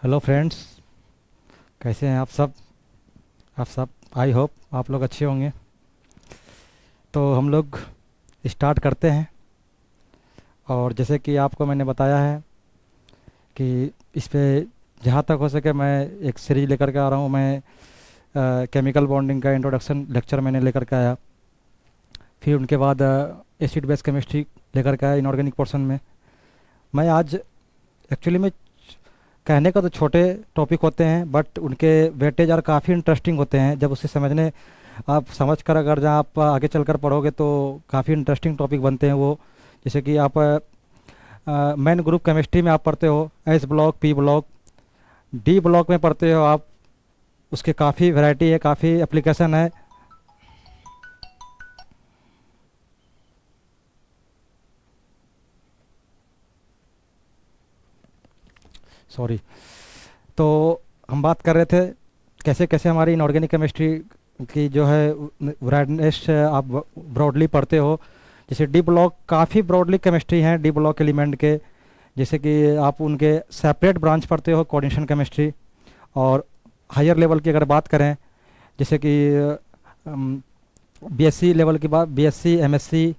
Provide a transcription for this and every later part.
Hello friends. कैसे हैं आप सब आई होप आप लोग अच्छे होंगे। तो हम लोग स्टार्ट करते हैं। और जैसे कि आपको मैंने बताया है कि इस पे जहाँ तक हो सके मैं एक सीरीज लेकर के आ रहा हूँ। मैं केमिकल बॉन्डिंग का इंट्रोडक्शन लेक्चर मैंने लेकर के आया। फिर उनके बाद एसिड बेस केमिस्ट्री लेकर के आया इनऑर्गेनिक पोर्शन में। मैं आज एक्चुअली में कहने का तो छोटे टॉपिक होते हैं बट उनके वेटेज और काफ़ी इंटरेस्टिंग होते हैं। जब उसे समझने आप समझ कर अगर जहाँ आप आगे चलकर पढ़ोगे तो काफ़ी इंटरेस्टिंग टॉपिक बनते हैं वो। जैसे कि आप मेन ग्रुप केमिस्ट्री में आप पढ़ते हो S block, P block, D block में पढ़ते हो आप। उसके काफ़ी वैरायटी है, काफ़ी एप्लीकेशन है। सॉरी। तो हम बात कर रहे थे कैसे कैसे हमारी इनऑर्गेनिक केमिस्ट्री की जो है वैरायटीनेस आप ब्रॉडली पढ़ते हो। जैसे डी ब्लॉक काफ़ी ब्रॉडली केमिस्ट्री हैं डी ब्लॉक एलिमेंट के। जैसे कि आप उनके सेपरेट ब्रांच पढ़ते हो कोऑर्डिनेशन केमिस्ट्री। और हायर लेवल की अगर बात करें जैसे कि बीएससी लेवल की बात, बीएससी एमएससी,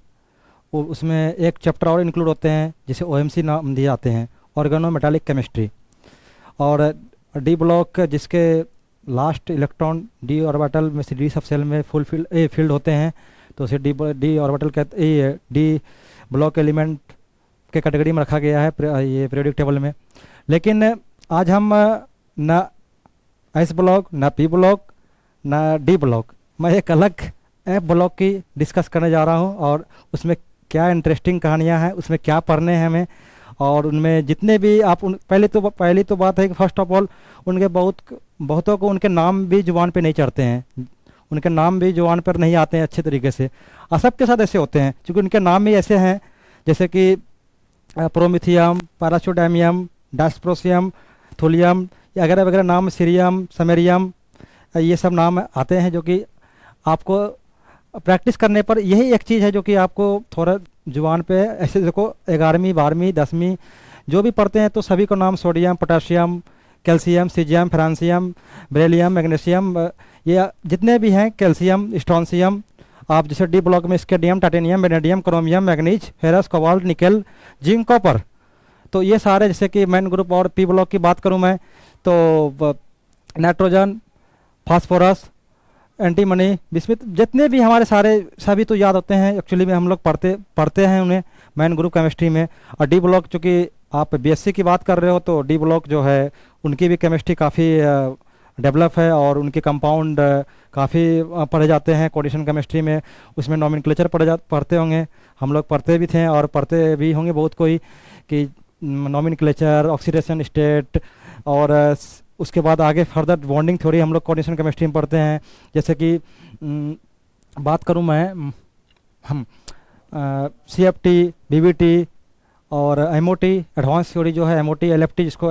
उसमें एक चैप्टर और इंक्लूड होते हैं जिसे ओएमसी नाम दिए जाते हैं, ऑर्गेनो मेटालिक केमिस्ट्री। और डी ब्लॉक जिसके लास्ट इलेक्ट्रॉन डी ऑर्बिटल में से डी सब सेल में फुल फील्ड होते हैं तो उसे डी ऑर्बिटल कहते, डी ब्लॉक एलिमेंट के कैटेगरी में रखा गया है ये पीरियोडिक टेबल में। लेकिन आज हम न एस ब्लॉक, न पी ब्लॉक, न डी ब्लॉक, मैं एक अलग एफ ब्लॉक की डिस्कस करने जा रहा हूँ। और उसमें क्या इंटरेस्टिंग कहानियाँ हैं, उसमें क्या पढ़ने हैं हमें। और उनमें जितने भी आप पहली तो बात है कि फर्स्ट ऑफ ऑल उनके बहुतों को उनके नाम भी जुबान पे नहीं चढ़ते हैं। उनके नाम भी जुबान पर नहीं आते हैं अच्छे तरीके से। और सबके साथ ऐसे होते हैं क्योंकि उनके नाम ही ऐसे हैं जैसे कि प्रोमिथियम, पैराचोडैमियम, डायस्प्रोसियम, थुलियम, वगैरह वगैरह नाम, सीरियम, समेरियम, ये सब नाम आते हैं जो कि आपको प्रैक्टिस करने पर यही एक चीज़ है जो कि आपको थोड़ा जुबान पे ऐसे देखो 11वीं 12वीं 10वीं जो भी पढ़ते हैं तो सभी को नाम sodium, potassium, calcium, caesium, francium, beryllium, magnesium, ये जितने भी हैं, कैल्शियम, स्ट्रॉन्सियम। आप जैसे डी ब्लॉक में स्केडियम, titanium, vanadium, chromium, manganese, ferrous, cobalt, nickel, zinc, copper. तो ये सारे जैसे कि मेन ग्रुप। और पी ब्लॉक की बात करूँ मैं तो नाइट्रोजन, फास्फोरस, एंटीमनी, बिस्मिथ, जितने भी हमारे सारे सभी तो याद होते हैं एक्चुअली में। हम लोग पढ़ते हैं उन्हें मेन ग्रुप केमिस्ट्री में। और डी ब्लॉक चूँकि आप बीएससी की बात कर रहे हो तो डी ब्लॉक जो है उनकी भी केमिस्ट्री काफ़ी डेवलप है और उनके कंपाउंड काफ़ी पढ़े जाते हैं कोऑर्डिनेशन केमिस्ट्री में। उसमें नॉमेनक्लेचर पढ़ते होंगे, हम लोग पढ़ते भी थे और पढ़ते भी होंगे बहुत कोई, कि नॉमेनक्लेचर, ऑक्सीडेशन स्टेट। और उसके बाद आगे फर्दर बॉन्डिंग थ्योरी हम लोग कोऑर्डिनेशन केमिस्ट्री में पढ़ते हैं। जैसे कि बात करूं मैं हम सीएफटी, बीबीटी और एमओटी एडवांस थ्योरी जो है, एमओटी एलएफटी जिसको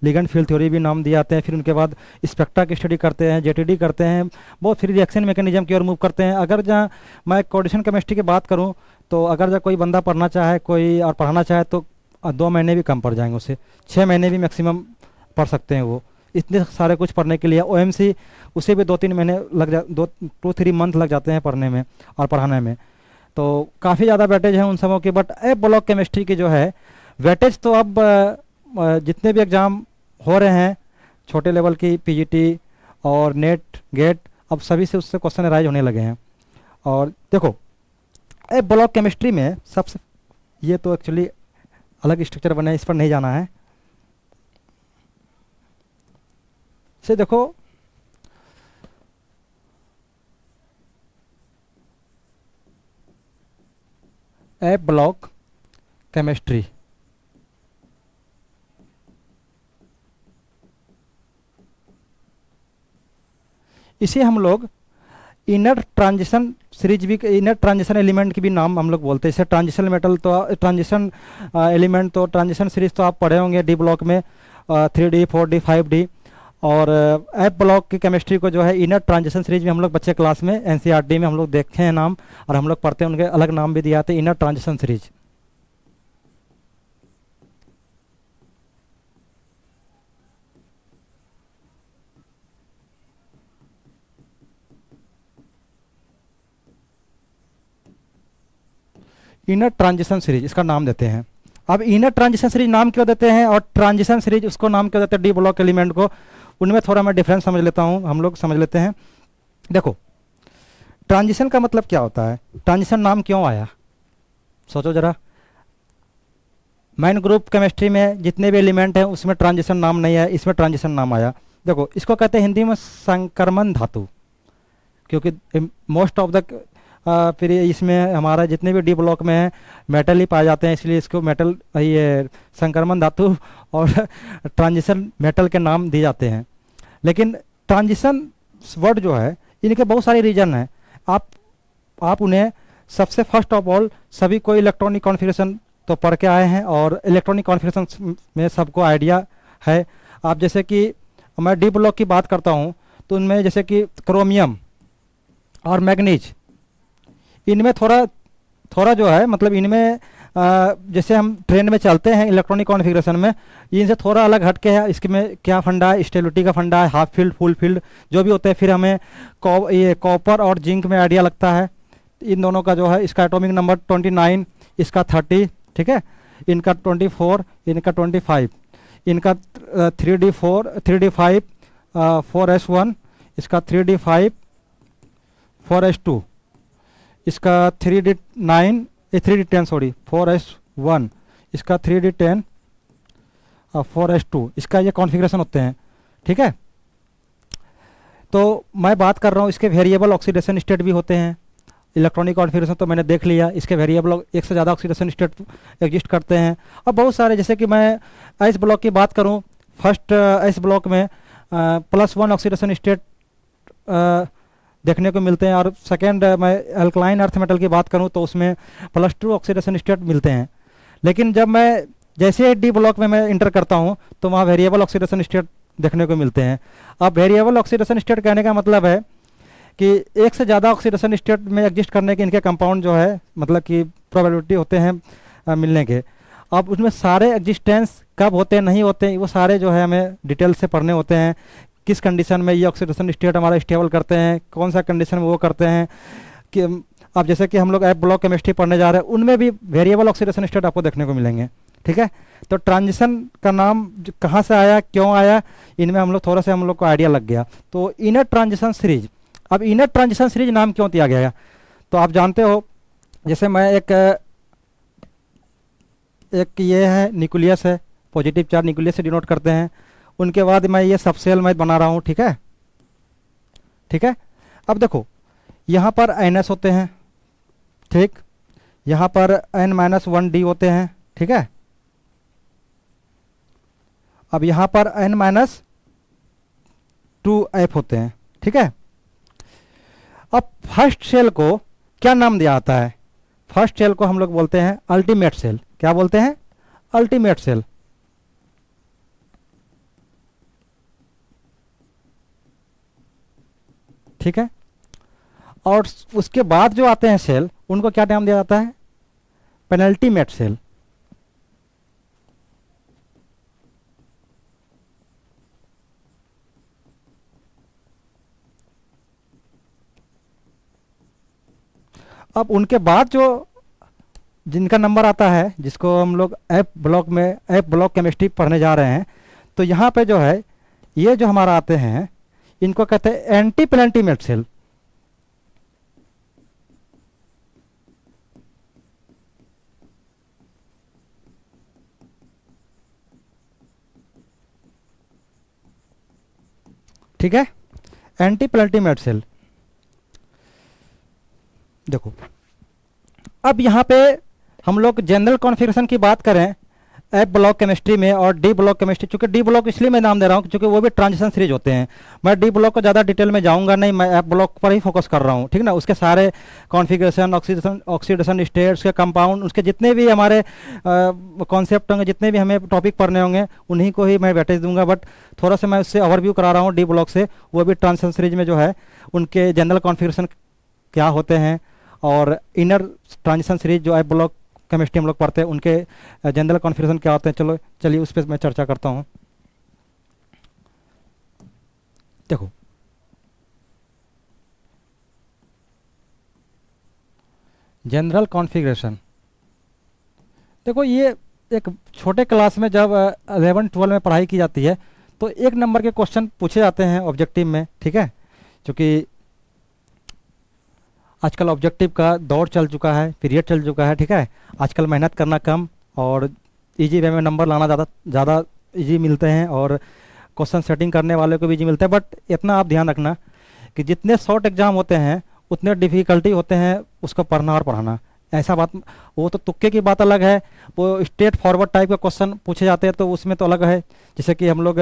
लिगेंड फील्ड थ्योरी भी नाम दिए जाते हैं। फिर उनके बाद स्पेक्ट्रा की स्टडी करते हैं, जेटीडी करते हैं, बहुत फिर रिएक्शन मैकेनिज्म की ओर मूव करते हैं। अगर जहाँ मैं कोऑर्डिनेशन केमिस्ट्री की बात करूँ तो अगर जहाँ कोई बंदा पढ़ना चाहे कोई और पढ़ाना चाहे तो 2 महीने भी कम पड़ जाएंगे उसे, 6 महीने भी मैक्सिमम पढ़ सकते हैं वो। इतने सारे कुछ पढ़ने के लिए ओएमसी उसे भी 2-3 महीने लग जा 2-3 मंथ लग जाते हैं पढ़ने में और पढ़ाने में। तो काफ़ी ज़्यादा वेटेज है उन सबों की। बट एफ ब्लॉक केमिस्ट्री की जो है वेटेज तो अब जितने भी एग्ज़ाम हो रहे हैं छोटे लेवल की, पीजीटी और नेट गेट, अब सभी से उससे क्वेश्चन राइज होने लगे हैं। और देखो एफ ब्लॉक केमिस्ट्री में सबसे, ये तो एक्चुअली अलग स्ट्रक्चर बना है, इस पर नहीं जाना है। से देखो एफ ब्लॉक केमिस्ट्री, इसे हम लोग इनर ट्रांजिशन सीरीज भी, इनर ट्रांजिशन एलिमेंट की भी नाम हम लोग बोलते हैं। जैसे ट्रांजिशन मेटल तो ट्रांजिशन एलिमेंट तो ट्रांजिशन सीरीज तो आप पढ़े होंगे डी ब्लॉक में, 3D, 4D, 5D। और एफ ब्लॉक की केमिस्ट्री को जो है इनर ट्रांजिशन सीरीज में हम लोग बच्चे क्लास में एनसीईआरटी में हम लोग देखे हैं नाम, और हम लोग पढ़ते हैं उनके अलग नाम भी दिए जाते हैं, inner transition series. Inner transition series इसका नाम देते हैं। अब इनर ट्रांजिशन सीरीज नाम क्यों देते हैं और ट्रांजिशन सीरीज उसको नाम क्यों देते हैं डी ब्लॉक एलिमेंट को, उनमें थोड़ा मैं डिफरेंस समझ लेता हूँ, हम लोग समझ लेते हैं। देखो ट्रांजिशन का मतलब क्या होता है, ट्रांजिशन नाम क्यों आया, सोचो जरा। मेन ग्रुप केमिस्ट्री में जितने भी एलिमेंट हैं उसमें ट्रांजिशन नाम नहीं है, इसमें ट्रांजिशन नाम आया। देखो इसको कहते हैं हिंदी में संक्रमण धातु, क्योंकि मोस्ट ऑफ द फिर इसमें हमारा जितने भी डी ब्लॉक में है मेटल ही पाए जाते हैं, इसलिए इसको मेटल ये संक्रमण धातु और ट्रांजिशन मेटल के नाम दिए जाते हैं। लेकिन ट्रांजिशन वर्ड जो है इनके बहुत सारे रीजन हैं। आप उन्हें सबसे फर्स्ट ऑफ ऑल सभी को इलेक्ट्रॉनिक कॉन्फ़िगरेशन तो पढ़ के आए हैं और इलेक्ट्रॉनिक कॉन्फ़िगरेशन में सबको आइडिया है। आप जैसे कि मैं डी ब्लॉक की बात करता हूँ तो उनमें जैसे कि क्रोमियम और मैग्नीज, इनमें थोड़ा जो है मतलब इनमें जैसे हम ट्रेन में चलते हैं इलेक्ट्रॉनिक कॉन्फ़िगरेशन में, इनसे थोड़ा अलग हटके है। इसमें क्या फंडा है, स्टेबिलिटी का फंडा है, हाफ फील्ड फुल फील्ड जो भी होते हैं। फिर हमें ये कॉपर और जिंक में आइडिया लगता है। इन दोनों का जो है इसका एटॉमिक नंबर 29, इसका 30, ठीक है, इनका 24, इनका 25, इनका 3d5 4s1, इसका 3d5 4s2, इसका 3d10 सॉरी 4s1, इसका 3d10 4s2, इसका ये कॉन्फ़िगरेशन होते हैं, ठीक है। तो मैं बात कर रहा हूँ इसके वेरिएबल ऑक्सीडेशन स्टेट भी होते हैं। इलेक्ट्रॉनिक कॉन्फ़िगरेशन तो मैंने देख लिया, इसके वेरिएबल एक से ज़्यादा ऑक्सीडेशन स्टेट एग्जिस्ट करते हैं और बहुत सारे। जैसे कि मैं एस ब्लॉक की बात करूं, फर्स्ट एस ब्लॉक में +1 ऑक्सीडेशन स्टेट देखने को मिलते हैं और सेकेंड मैं अल्कलाइन अर्थ मेटल की बात करूं तो उसमें +2 ऑक्सीडेशन स्टेट मिलते हैं। लेकिन जब मैं जैसे डी ब्लॉक में मैं इंटर करता हूं तो वहाँ वेरिएबल ऑक्सीडेशन स्टेट देखने को मिलते हैं। अब वेरिएबल ऑक्सीडेशन स्टेट कहने का मतलब है कि एक से ज़्यादा ऑक्सीडेशन स्टेट में एग्जिस्ट करने के इनके कंपाउंड जो है मतलब कि प्रोबेबिलिटी होते हैं मिलने के। अब उसमें सारे एग्जिस्टेंस कब होते हैं नहीं होते हैं वो सारे जो है हमें डिटेल से पढ़ने होते हैं। किस कंडीशन में ये ऑक्सीडेशन स्टेट हमारा स्टेबल करते हैं, कौन सा कंडीशन में वो करते हैं कि अब जैसे कि हम लोग एफ ब्लॉक केमिस्ट्री पढ़ने जा रहे हैं उनमें भी वेरिएबल ऑक्सीडेशन स्टेट आपको देखने को मिलेंगे, ठीक है। तो ट्रांजिशन का नाम कहाँ से आया, क्यों आया, इनमें हम लोग थोड़ा सा हम लोग को आइडिया लग गया। तो इनर ट्रांजिशन सीरीज, अब इनर ट्रांजिशन सीरीज नाम क्यों दिया गया, तो आप जानते हो जैसे मैं एक ये है न्यूक्लियस है, पॉजिटिव चार्ज न्यूक्लियस से डिनोट करते हैं। उनके बाद मैं ये सबसेल मैं बना रहा हूँ, ठीक है, ठीक है। अब देखो यहाँ पर NS होते हैं, ठीक, यहाँ पर N-1D होते हैं, ठीक है। अब यहाँ पर N-2F होते हैं, ठीक है। अब फर्स्ट सेल को क्या नाम दिया जाता है, फर्स्ट सेल को हम लोग बोलते हैं अल्टीमेट सेल। क्या बोलते हैं, अल्टीमेट सेल, ठीक है। और उसके बाद जो आते हैं सेल उनको क्या नाम दिया जाता है, पेनल्टीमेट सेल। अब उनके बाद जो जिनका नंबर आता है जिसको हम लोग एफ ब्लॉक केमिस्ट्री पढ़ने जा रहे हैं, तो यहाँ पे जो है ये जो हमारा आते हैं इनको कहते हैं एंटी पेनल्टीमेट सेल। ठीक है, एंटी पेनल्टीमेट सेल। देखो अब यहाँ पे हम लोग जनरल कॉन्फ़िगरेशन की बात करें एफ ब्लॉक केमिस्ट्री में और डी ब्लॉक केमिस्ट्री, चूंकि डी ब्लॉक इसलिए मैं नाम दे रहा हूँ क्योंकि वो भी ट्रांजिशन सीरीज होते हैं। मैं डी ब्लॉक को ज़्यादा डिटेल में जाऊँगा नहीं, मैं एफ ब्लॉक पर ही फोकस कर रहा हूँ, ठीक ना। उसके सारे कॉन्फ़िगरेशन, ऑक्सीडेशन स्टेट्स के कंपाउंड, उसके जितने भी हमारे कॉन्सेप्ट होंगे, जितने भी हमें टॉपिक पढ़ने होंगे उन्हीं को ही मैं वेटेज दूंगा। बट थोड़ा सा मैं उससे ओवरव्यू करा रहा हूँ डी ब्लॉक से, वो भी ट्रांजिशन सीरीज में जो है उनके जनरल कॉन्फ़िगरेशन क्या होते हैं और इनर ट्रांजिशन सीरीज जो एफ ब्लॉक केमिस्ट्री हम लोग पढ़ते हैं उनके जनरल कॉन्फ़िगरेशन क्या होते हैं। चलिए उस पर मैं चर्चा करता हूँ। देखो जनरल कॉन्फ़िगरेशन, देखो ये एक छोटे क्लास में जब 11 12 में पढ़ाई की जाती है तो 1 नंबर के क्वेश्चन पूछे जाते हैं ऑब्जेक्टिव में, ठीक है। क्योंकि आजकल ऑब्जेक्टिव का दौर चल चुका है, पीरियड चल चुका है, ठीक है। आजकल मेहनत करना कम और इजी वे में नंबर लाना ज़्यादा ज़्यादा इजी मिलते हैं, और क्वेश्चन सेटिंग करने वाले को भी इजी मिलता है। बट इतना आप ध्यान रखना कि जितने शॉर्ट एग्जाम होते हैं उतने डिफ़िकल्टी होते हैं उसको पढ़ना और पढ़ाना। ऐसा बात, वो तो तुक्के की बात अलग है, वो स्ट्रेट फॉरवर्ड टाइप के क्वेश्चन पूछे जाते हैं तो उसमें तो अलग है। जैसे कि हम लोग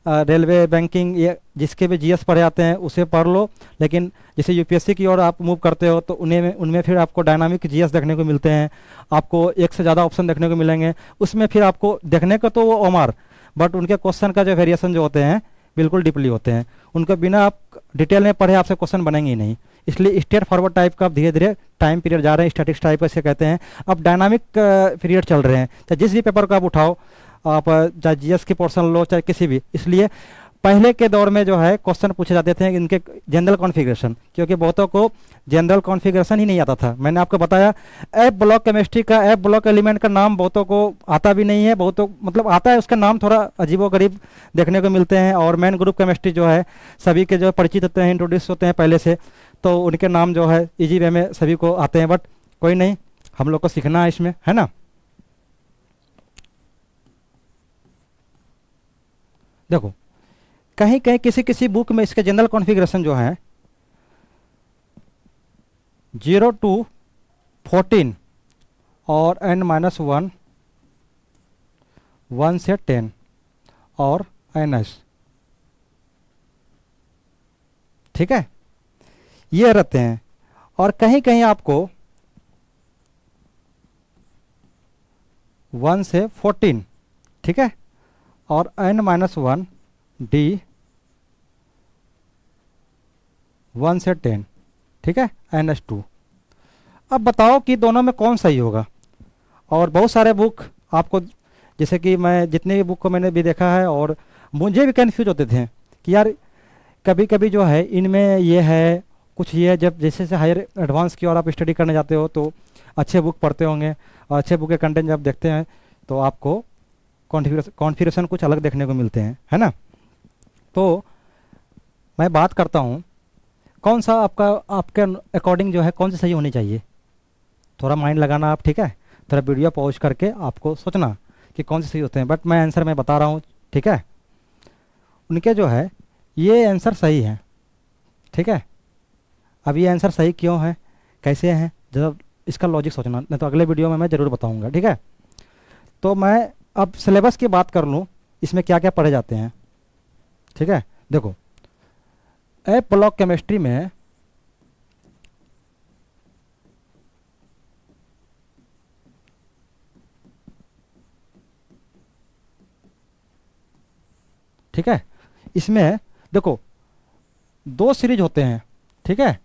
रेलवे, बैंकिंग, ये जिसके भी जीएस पढ़े जाते हैं उसे पढ़ लो, लेकिन जैसे यूपीएससी की ओर आप मूव करते हो तो उनमें फिर आपको डायनामिक जीएस देखने को मिलते हैं, आपको एक से ज़्यादा ऑप्शन देखने को मिलेंगे। उसमें फिर आपको देखने को तो वो ओमार, बट उनके क्वेश्चन का जो वेरिएशन जो होते हैं बिल्कुल डीपली होते हैं। उनको बिना आप डिटेल में पढ़े आपसे क्वेश्चन बनेंगे ही नहीं। इसलिए स्ट्रेट फॉरवर्ड टाइप का धीरे धीरे टाइम पीरियड जा रहे हैं, स्टैटिक्स टाइप ऐसे कहते हैं। अब डायनामिक पीरियड चल रहे हैं, चाहे जिस भी पेपर को आप उठाओ, आप चाहे जीएस की पोर्शन लो चाहे किसी भी। इसलिए पहले के दौर में जो है क्वेश्चन पूछे जाते थे इनके जनरल कॉन्फ़िगरेशन, क्योंकि बहुतों को जनरल कॉन्फ़िगरेशन ही नहीं आता था। मैंने आपको बताया एफ ब्लॉक केमिस्ट्री का एफ ब्लॉक एलिमेंट का नाम बहुतों को आता भी नहीं है, बहुतों मतलब आता है, उसका नाम थोड़ा अजीबोगरीब देखने को मिलते हैं। और मेन ग्रुप केमिस्ट्री जो है सभी के जो परिचित होते हैं, इंट्रोड्यूस होते हैं पहले से, तो उनके नाम जो है ईजी वे में सभी को आते हैं। बट कोई नहीं, हम लोग को सीखना है इसमें, है ना। देखो कहीं कहीं किसी किसी बुक में इसके जनरल कॉन्फ़िगरेशन जो है 0 to 14 और n-1, 1 से 10 और ns, ठीक है, ये रहते हैं। और कहीं कहीं आपको 1 से 14, ठीक है, और n-1 d 1 से 10, ठीक है, ns2। अब बताओ कि दोनों में कौन सही होगा। और बहुत सारे बुक आपको, जैसे कि मैं जितने भी बुक को मैंने भी देखा है और मुझे भी कंफ्यूज होते थे कि यार कभी कभी जो है इनमें ये है कुछ, ये है। जब जैसे से हायर एडवांस की और आप स्टडी करने जाते हो तो अच्छे बुक पढ़ते होंगे, और अच्छे बुक के कंटेंट जब देखते हैं तो आपको कॉन्फ़िगरेशन कुछ अलग देखने को मिलते हैं, है ना। तो मैं बात करता हूँ कौन सा आपके अकॉर्डिंग जो है कौन सी सही होनी चाहिए। थोड़ा माइंड लगाना आप, ठीक है, थोड़ा वीडियो पॉज करके आपको सोचना कि कौन से सही होते हैं। बट मैं आंसर मैं बता रहा हूँ, ठीक है। उनके जो है ये आंसर सही है, ठीक है। अब ये आंसर सही क्यों है, कैसे हैं, जब इसका लॉजिक सोचना, नहीं तो अगले वीडियो में मैं ज़रूर बताऊँगा, ठीक है। तो मैं अब सिलेबस की बात कर लूँ, इसमें क्या क्या पढ़े जाते हैं, ठीक है। देखो एफ ब्लॉक केमिस्ट्री में ठीक है, इसमें देखो 2 सीरीज होते हैं, ठीक है।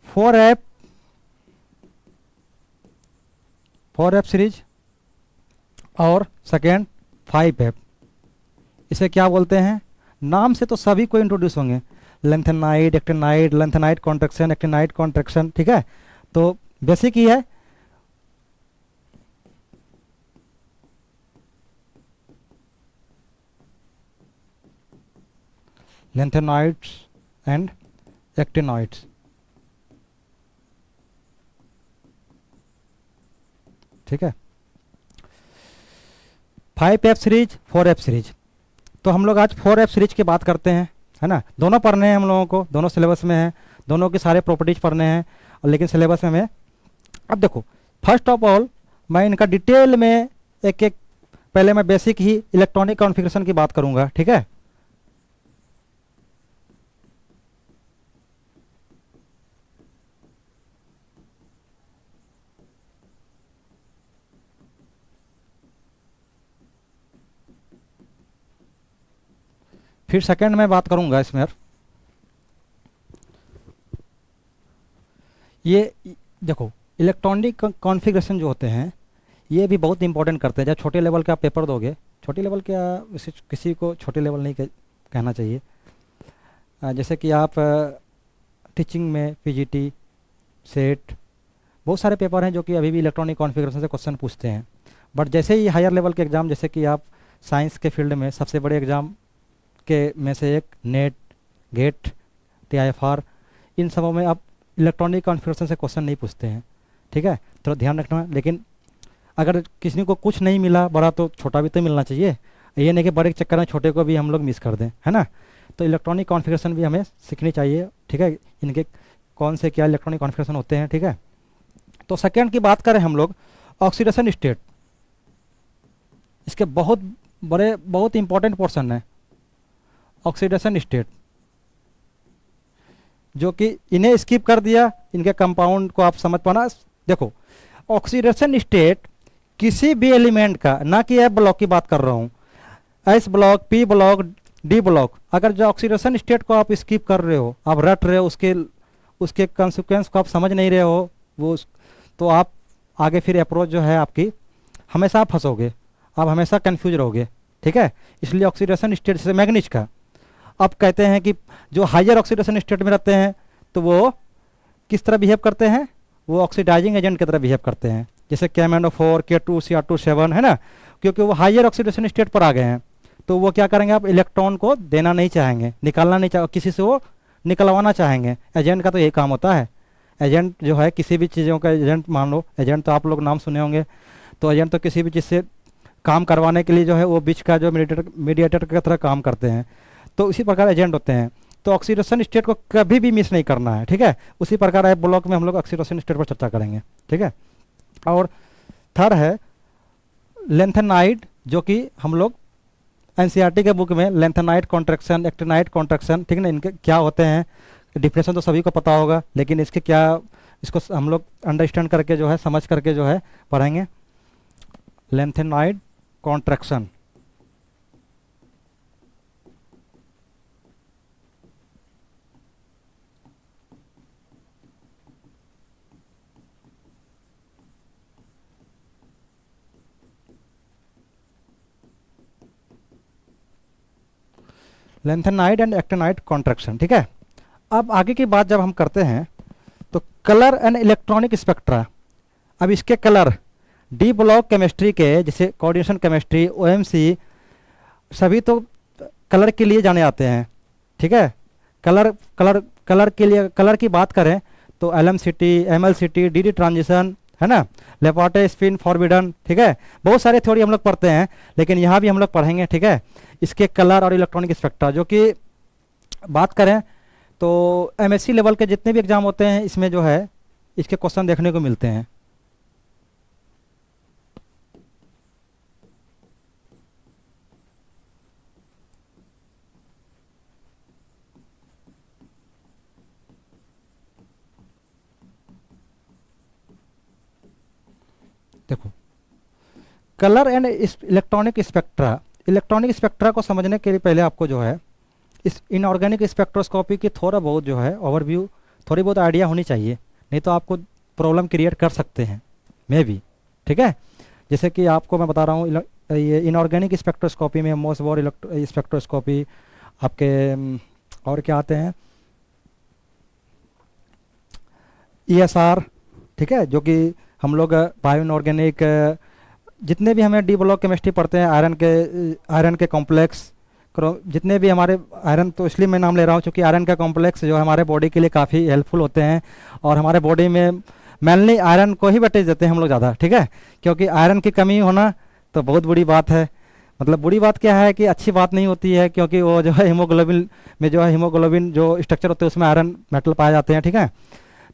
4F सीरीज और सेकेंड 5F। इसे क्या बोलते हैं, नाम से तो सभी को इंट्रोड्यूस होंगे, lanthanide, actinide, lanthanide contraction, actinide contraction, ठीक है। तो बेसिक ही है। लेंथेनाइड्स एंड एक्टिनॉइड्स, ठीक है। 5F series, 4F series. तो हम लोग आज 4F सीरीज की बात करते हैं, है ना। दोनों पढ़ने हैं हम लोगों को, दोनों सिलेबस में हैं, दोनों के सारे प्रॉपर्टीज पढ़ने हैं, और लेकिन सिलेबस में हमें। अब देखो फर्स्ट ऑफ ऑल मैं इनका डिटेल में एक एक, पहले मैं बेसिक ही इलेक्ट्रॉनिक कॉन्फ़िगरेशन की बात करूंगा, ठीक है। फिर सेकंड में बात करूंगा इसमें, ये देखो इलेक्ट्रॉनिक कॉन्फ़िगरेशन जो होते हैं ये भी बहुत इंपॉर्टेंट करते हैं। जब छोटे लेवल का पेपर दोगे, छोटे लेवल क्या, वैसे किसी को छोटे लेवल नहीं कहना चाहिए, जैसे कि आप टीचिंग में पीजीटी, सेट, बहुत सारे पेपर हैं जो कि अभी भी इलेक्ट्रॉनिक कॉन्फ़िगरेशन से क्वेश्चन पूछते हैं। बट जैसे ही हायर लेवल के एग्ज़ाम, जैसे कि आप साइंस के फील्ड में सबसे बड़े एग्ज़ाम के में से एक नेट, गेट, TIFR, इन सबों में आप इलेक्ट्रॉनिक कॉन्फ़िगरेशन से क्वेश्चन नहीं पूछते हैं। ठीक है, थोड़ा ध्यान रखना। लेकिन अगर किसी को कुछ नहीं मिला बड़ा तो छोटा भी तो मिलना चाहिए, ये नहीं कि बड़े के चक्कर में छोटे को भी हम लोग मिस कर दें, है ना। तो इलेक्ट्रॉनिक कॉन्फ़िगरेशन भी हमें सीखनी चाहिए। ठीक है, इनके कौन से क्या इलेक्ट्रॉनिक कॉन्फ़िगरेशन होते हैं। ठीक है, तो सेकेंड की बात करें हम लोग, ऑक्सीडेशन स्टेट, इसके बहुत इंपॉर्टेंट पोर्शन है ऑक्सीडेशन स्टेट, जो कि इन्हें स्किप कर दिया, इनके कंपाउंड को आप समझ पाना। देखो, ऑक्सीडेशन स्टेट किसी भी एलिमेंट का, ना कि एफ ब्लॉक की बात कर रहा हूँ, S block, P block, D block, अगर जो ऑक्सीडेशन स्टेट को आप स्किप कर रहे हो, आप रट रहे हो, उसके कंसिक्वेंस को आप समझ नहीं रहे हो, तो आप आगे फिर अप्रोच जो है आपकी, हमेशा आप फंसोगे, आप हमेशा कंफ्यूज रहोगे। ठीक है, इसलिए ऑक्सीडेशन स्टेट से मैग्नीज का अब कहते हैं कि जो हायर ऑक्सीडेशन स्टेट में रहते हैं तो वो किस तरह बिहेव करते हैं, वो ऑक्सीडाइजिंग एजेंट की तरह बिहेव करते हैं, जैसे KMnO4, K2Cr2 7, है ना। क्योंकि वो हायर ऑक्सीडेशन स्टेट पर आ गए हैं, तो वो क्या करेंगे, आप इलेक्ट्रॉन को देना नहीं चाहेंगे, निकालना नहीं चाहेंगे, किसी से वो निकलवाना चाहेंगे। एजेंट का तो यही काम होता है। एजेंट जो है किसी भी चीज़ों का एजेंट, मान लो एजेंट तो आप लोग नाम सुने होंगे, तो एजेंट तो किसी भी चीज़ से काम करवाने के लिए जो है वो बीच का जो मीडिएटर की तरह काम करते हैं, तो इसी प्रकार एजेंट होते हैं। तो ऑक्सीडेशन स्टेट को कभी भी मिस नहीं करना है। ठीक है, उसी प्रकार एफ ब्लॉक में हम लोग ऑक्सीडेशन स्टेट पर चर्चा करेंगे। ठीक है, और थर्ड है लेंथेनाइड, जो कि हम लोग NCERT के बुक में लेंथेनाइड कॉन्ट्रैक्शन, एक्टिनाइड कॉन्ट्रैक्शन, ठीक है ना, इनके क्या होते हैं डिफिनेशन तो सभी को पता होगा, लेकिन इसके क्या, इसको हम लोग अंडरस्टैंड करके जो है, समझ करके जो है पढ़ेंगे। Lanthanide contraction, lanthanide and actinide contraction. ठीक है, अब आगे की बात जब हम करते हैं तो कलर एंड इलेक्ट्रॉनिक स्पेक्ट्रा। अब इसके कलर डी ब्लॉक केमिस्ट्री के, जैसे कोऑर्डिनेशन केमिस्ट्री, OMC, सभी तो कलर के लिए जाने आते हैं। ठीक है, कलर कलर कलर के लिए, कलर की बात करें तो LMCT, MLCT, DD ट्रांजिशन, है ना, लेपार्टे स्पिन फॉरबिडन। ठीक है, बहुत सारे थ्योरी हम लोग पढ़ते हैं, लेकिन यहाँ भी हम लोग पढ़ेंगे। ठीक है, इसके कलर और इलेक्ट्रॉनिक स्पेक्ट्रा, जो कि बात करें तो MSc लेवल के जितने भी एग्जाम होते हैं, इसमें जो है इसके क्वेश्चन देखने को मिलते हैं। देखो, colour and electronic spectra, electronic spectra को समझने के लिए पहले आपको जो है इस इनऑर्गेनिक स्पेक्ट्रोस्कोपी की थोड़ा बहुत जो है ओवरव्यू, थोड़ी बहुत आइडिया होनी चाहिए, नहीं तो आपको प्रॉब्लम क्रिएट कर सकते हैं मे भी। ठीक है, जैसे कि आपको मैं बता रहा हूँ, ये इनऑर्गेनिक स्पेक्ट्रोस्कोपी में मोसबोर स्पेक्ट्रोस्कोपी, आपके और क्या आते हैं, ESR। ठीक है, जो कि हम लोग बायो इनऑर्गेनिक, जितने भी हमें डी ब्लॉक केमिस्ट्री पढ़ते हैं, आयरन के कॉम्प्लेक्स, जितने भी हमारे आयरन, तो इसलिए मैं नाम ले रहा हूँ क्योंकि आयरन का कॉम्प्लेक्स जो है हमारे बॉडी के लिए काफ़ी हेल्पफुल होते हैं, और हमारे बॉडी में मेनली आयरन को ही वेटेज देते हैं हम लोग ज़्यादा। ठीक है, क्योंकि आयरन की कमी होना तो बहुत बुरी बात है। मतलब बुरी बात क्या है कि अच्छी बात नहीं होती है, क्योंकि वो जो है हीमोग्लोबिन में जो है, हीमोग्लोबिन जो स्ट्रक्चर होते हैं उसमें आयरन मेटल पाए जाते हैं। ठीक है,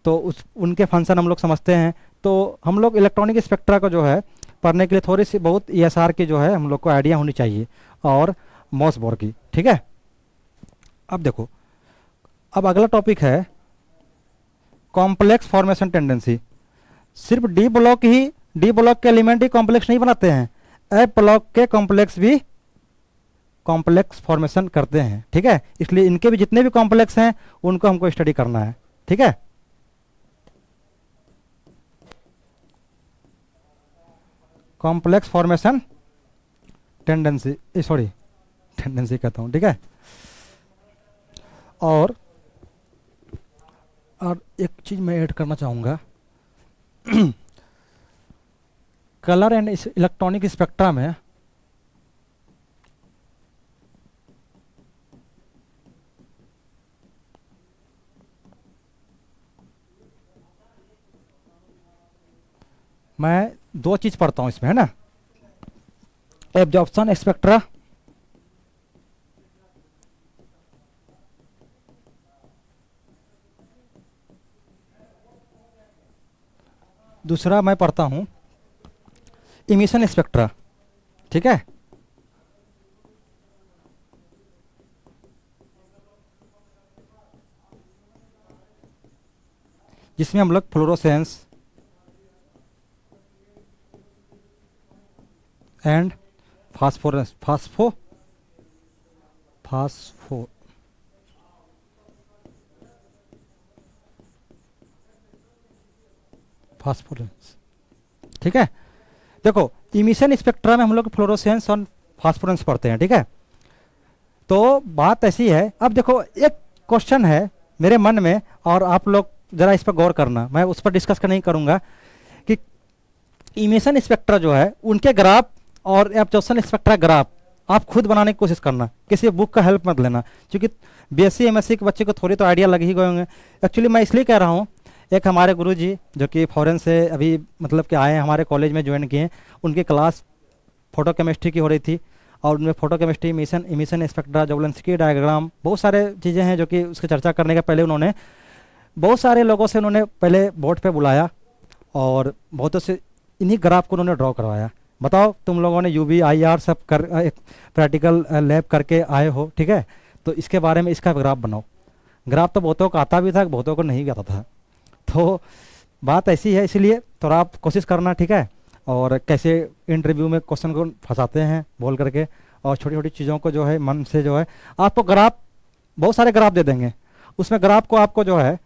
तो उनके फंक्शन हम लोग समझते हैं। तो हम लोग इलेक्ट्रॉनिक स्पेक्ट्रा को जो है पढ़ने के लिए थोड़ी सी बहुत ESR की जो है हम लोग को आइडिया होनी चाहिए, और मोसबोर की। ठीक है, अब देखो, अब अगला टॉपिक है कॉम्प्लेक्स फॉर्मेशन टेंडेंसी। सिर्फ डी ब्लॉक के एलिमेंट ही कॉम्प्लेक्स नहीं बनाते हैं, एफ ब्लॉक के कॉम्प्लेक्स भी कॉम्प्लेक्स फॉर्मेशन करते हैं। ठीक है, इसलिए इनके भी जितने भी कॉम्प्लेक्स हैं उनको हमको स्टडी करना है। ठीक है, complex formation tendency, sorry tendency कहता हूँ। ठीक है, और एक चीज़ मैं ऐड करना चाहूँगा, कलर एंड इलेक्ट्रॉनिक स्पेक्ट्रा में मैं दो चीज पढ़ता हूं इसमें, है ना। एब्जॉर्प्शन स्पेक्ट्रा, दूसरा मैं पढ़ता हूं इमिशन स्पेक्ट्रा, ठीक है। जिसमें हम लोग फ्लोरोसेंस एंड फास्फोरेंस फास्फो फास्फो फास्फोरेंस, ठीक है। देखो, इमिशन स्पेक्ट्रा में हम लोग फ्लोरोसेंस और फास्फोरेंस पढ़ते हैं, ठीक है। तो बात ऐसी है, अब देखो एक क्वेश्चन है मेरे मन में, और आप लोग जरा इस पर गौर करना, मैं उस पर डिस्कस नहीं करूंगा कि इमिशन स्पेक्ट्रा जो है उनके ग्राफ और एब्जॉर्प्शन स्पेक्ट्रा ग्राफ आप खुद बनाने की कोशिश करना, किसी बुक का हेल्प मत लेना, क्योंकि बीएससी एमएससी के बच्चे को थोड़ी तो आइडिया लग ही गए होंगे। एक्चुअली मैं इसलिए कह रहा हूँ, एक हमारे गुरुजी जो कि फॉरेन से अभी मतलब कि आए हैं, हमारे कॉलेज में ज्वाइन किए, उनकी क्लास फोटो केमिस्ट्री की हो रही थी, और उनमें photo chemistry, emission spectra, Jablonski diagram, बहुत सारे चीज़ें हैं जो कि उसकी चर्चा करने के पहले उन्होंने बहुत सारे लोगों से उन्होंने पहले बोर्ड पे बुलाया और बहुतों से इन्हीं ग्राफ को उन्होंने ड्रॉ करवाया। बताओ, तुम लोगों ने यूवी आईआर सब कर एक प्रैक्टिकल लैब करके आए हो, ठीक है। तो इसके बारे में इसका ग्राफ बनाओ। ग्राफ तो बहुतों को आता भी था, बहुतों को नहीं भी आता था। तो बात ऐसी है, इसलिए थोड़ा आप कोशिश करना, ठीक है। और कैसे इंटरव्यू में क्वेश्चन को फंसाते हैं बोल करके, और छोटी छोटी चीज़ों को जो है मन से जो है, आपको ग्राफ बहुत सारे ग्राफ दे देंगे, उसमें ग्राफ को आपको जो है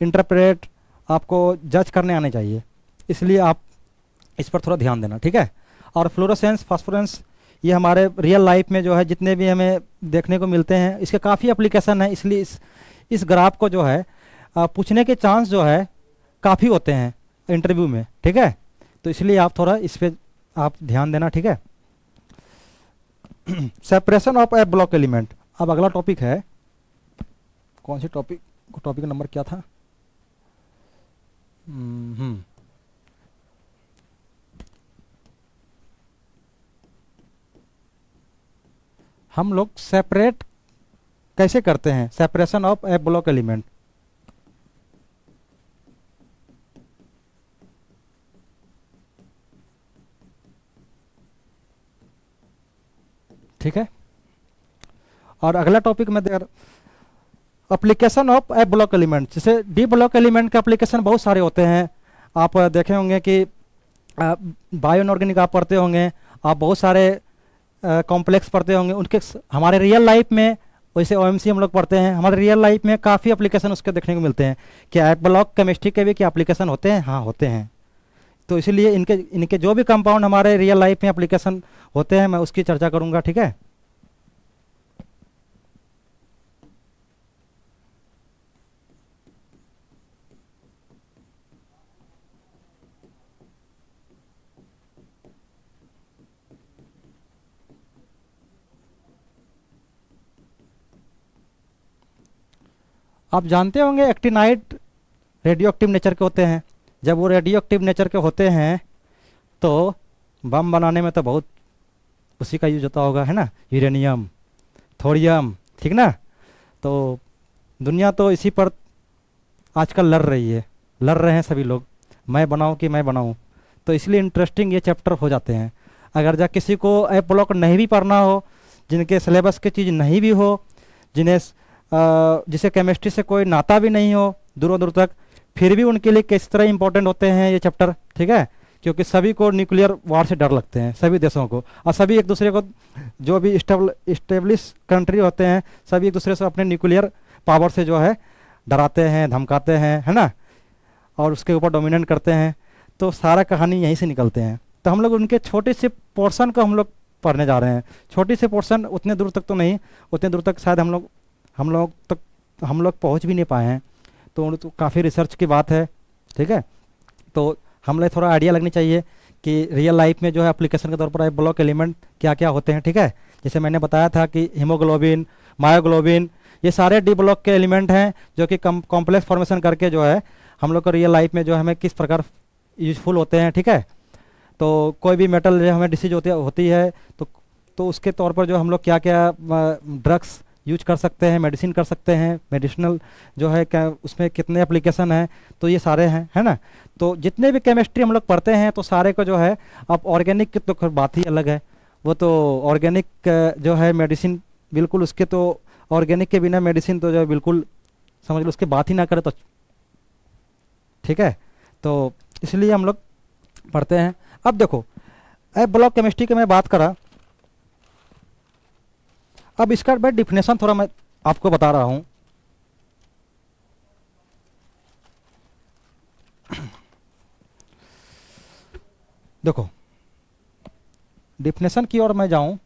इंटरप्रेट, आपको जज करने आने चाहिए। इसलिए आप इस पर थोड़ा ध्यान देना, ठीक है। और फ्लोरोसेंस, फास्फोरेंस, ये हमारे रियल लाइफ में जो है जितने भी हमें देखने को मिलते हैं, इसके काफ़ी एप्लीकेशन है। इसलिए इस ग्राफ को जो है पूछने के चांस जो है काफ़ी होते हैं इंटरव्यू में, ठीक है। तो इसलिए आप थोड़ा इस पर आप ध्यान देना, ठीक है। Separation of A block element. अब अगला टॉपिक है, कौन सी टॉपिक का नंबर क्या था? हम लोग सेपरेट कैसे करते हैं, separation of A block element. ठीक है। और अगला टॉपिक में application of A block element. जैसे डी ब्लॉक एलिमेंट के एप्लीकेशन बहुत सारे होते हैं। आप देखे होंगे कि बायो इनऑर्गेनिक आप पढ़ते होंगे, आप बहुत सारे कॉम्प्लेक्स पढ़ते होंगे, उनके हमारे रियल लाइफ में, वैसे ओएमसी हम लोग पढ़ते हैं, हमारे रियल लाइफ में काफ़ी एप्लीकेशन उसके देखने को मिलते हैं। क्या ब्लॉक केमिस्ट्री के भी क्या एप्लीकेशन होते हैं? हाँ, होते हैं। तो इसलिए इनके जो भी कंपाउंड हमारे रियल लाइफ में एप्लीकेशन होते हैं, मैं उसकी चर्चा करूंगा, ठीक है। आप जानते होंगे एक्टिनाइड रेडियो एक्टिव नेचर के होते हैं। जब वो रेडियो एक्टिव नेचर के होते हैं तो बम बनाने में तो बहुत उसी का यूज होता होगा, है ना, यूरेनियम, थोरियम, ठीक ना। तो दुनिया तो इसी पर आजकल लड़ रहे हैं सभी लोग, मैं बनाऊं कि मैं बनाऊं। तो इसलिए इंटरेस्टिंग ये चैप्टर हो जाते हैं। अगर जा किसी को ए ब्लॉक नहीं भी पढ़ना हो, जिनके सिलेबस की चीज़ नहीं भी हो, जिसे केमिस्ट्री से कोई नाता भी नहीं हो दूर दूर तक, फिर भी उनके लिए किस तरह इंपॉर्टेंट होते हैं ये चैप्टर, ठीक है। क्योंकि सभी को न्यूक्लियर वार से डर लगते हैं, सभी देशों को, और सभी एक दूसरे को, जो भी इस्टेब्लिश कंट्री होते हैं, सभी एक दूसरे से अपने न्यूक्लियर पावर से जो है डराते हैं, धमकाते हैं, है ना, और उसके ऊपर डोमिनेट करते हैं। तो सारा कहानी यहीं से निकलते हैं। तो हम लोग उनके छोटे से पोर्शन को हम लोग पढ़ने जा रहे हैं। छोटी से पोर्शन, उतने दूर तक तो नहीं, उतने दूर तक शायद हम लोग पहुंच भी नहीं पाए हैं। तो काफ़ी रिसर्च की बात है, ठीक है। तो हम लोग थोड़ा आइडिया लगनी चाहिए कि रियल लाइफ में जो है एप्लीकेशन के तौर पर ब्लॉक एलिमेंट क्या क्या होते हैं, ठीक है। जैसे मैंने बताया था कि हीमोग्लोबिन, मायोग्लोबिन, ये सारे डी ब्लॉक के एलिमेंट हैं जो कि कॉम्प्लेक्स फॉर्मेशन करके जो है हम लोग को रियल लाइफ में जो हमें किस प्रकार यूजफुल होते हैं, ठीक है। तो कोई भी मेटल जो हमें डिसीज होती है तो उसके तौर पर जो हम लोग क्या क्या ड्रग्स यूज कर सकते हैं, मेडिसिन कर सकते हैं, मेडिसिनल जो है क्या उसमें कितने एप्लीकेशन हैं, तो ये सारे हैं, है ना। तो जितने भी केमिस्ट्री हम लोग पढ़ते हैं तो सारे को जो है, अब ऑर्गेनिक की तो खैर बात ही अलग है। वो तो ऑर्गेनिक जो है मेडिसिन, बिल्कुल उसके तो ऑर्गेनिक के बिना मेडिसिन तो जो है बिल्कुल समझ लो उसकी बात ही ना करे तो ठीक है। तो इसलिए हम लोग पढ़ते हैं। अब देखो ब्लॉक केमिस्ट्री की मैं बात करा, अब इसका मैं डिफिनेशन थोड़ा मैं आपको बता रहा हूं। देखो डिफिनेशन की ओर मैं जाऊं,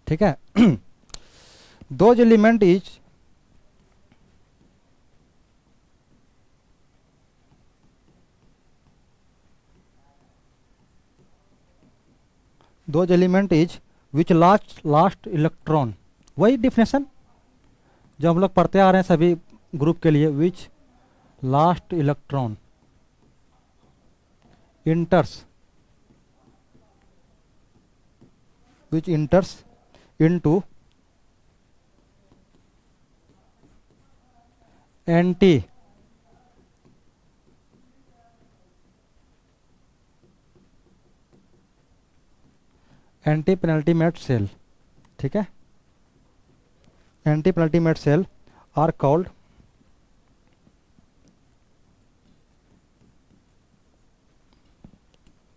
ठीक है। Those element is those element is which last electron, वही डिफिनेशन जो हम लोग पढ़ते आ रहे हैं सभी ग्रुप के लिए, which last electron enters which enters into anti penultimate cell, ठीक है। Anti penultimate cell are called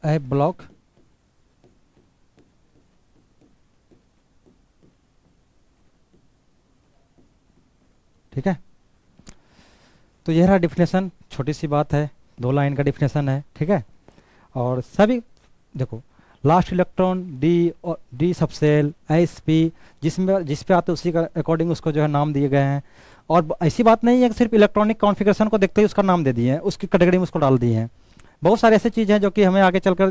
a block ठीक है। तो यह रहा डिफिनेशन, छोटी सी बात है, 2 लाइन का डिफिनेशन है, ठीक है। और सभी देखो last electron D subshell SP जिस पे आते उसी का अकॉर्डिंग उसको जो है नाम दिए गए हैं। और ऐसी बात नहीं है कि सिर्फ इलेक्ट्रॉनिक कॉन्फ़िगरेशन को देखते ही उसका नाम दे दिए हैं, उसकी कैटेगरी में उसको डाल दिए हैं। बहुत सारी ऐसी चीज़ हैं जो कि हमें आगे चलकर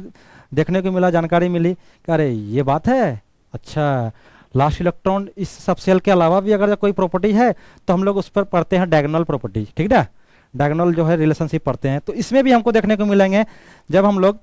देखने को मिला, जानकारी मिली कि अरे ये बात है, अच्छा लास्ट इलेक्ट्रॉन इस सबसेल के अलावा भी अगर कोई प्रॉपर्टी है तो हम लोग उस पर पढ़ते हैं डायगोनल प्रॉपर्टी, ठीक है। डायगोनल जो है रिलेशनशिप पढ़ते हैं। तो इसमें भी हमको देखने को मिलेंगे जब हम लोग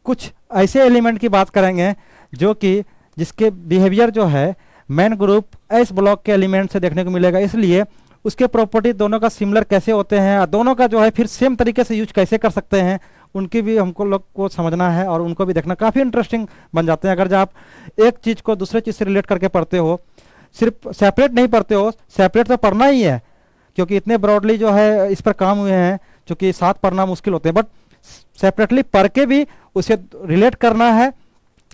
कुछ ऐसे एलिमेंट की बात करेंगे जो कि जिसके बिहेवियर जो है मेन ग्रुप एस ब्लॉक के एलिमेंट से देखने को मिलेगा, इसलिए उसके प्रॉपर्टी दोनों का सिमिलर कैसे होते हैं, दोनों का जो है फिर सेम तरीके से यूज कैसे कर सकते हैं, उनकी भी हमको लोग को समझना है और उनको भी देखना। काफ़ी इंटरेस्टिंग बन जाते हैं अगर जब आप एक चीज़ को दूसरे चीज़ से रिलेट करके पढ़ते हो, सिर्फ सेपरेट नहीं पढ़ते हो। सेपरेट तो पढ़ना ही है क्योंकि इतने ब्रॉडली जो है इस पर काम हुए हैं, क्योंकि साथ पढ़ना मुश्किल होते हैं, बट सेपरेटली पढ़ के भी उसे रिलेट करना है,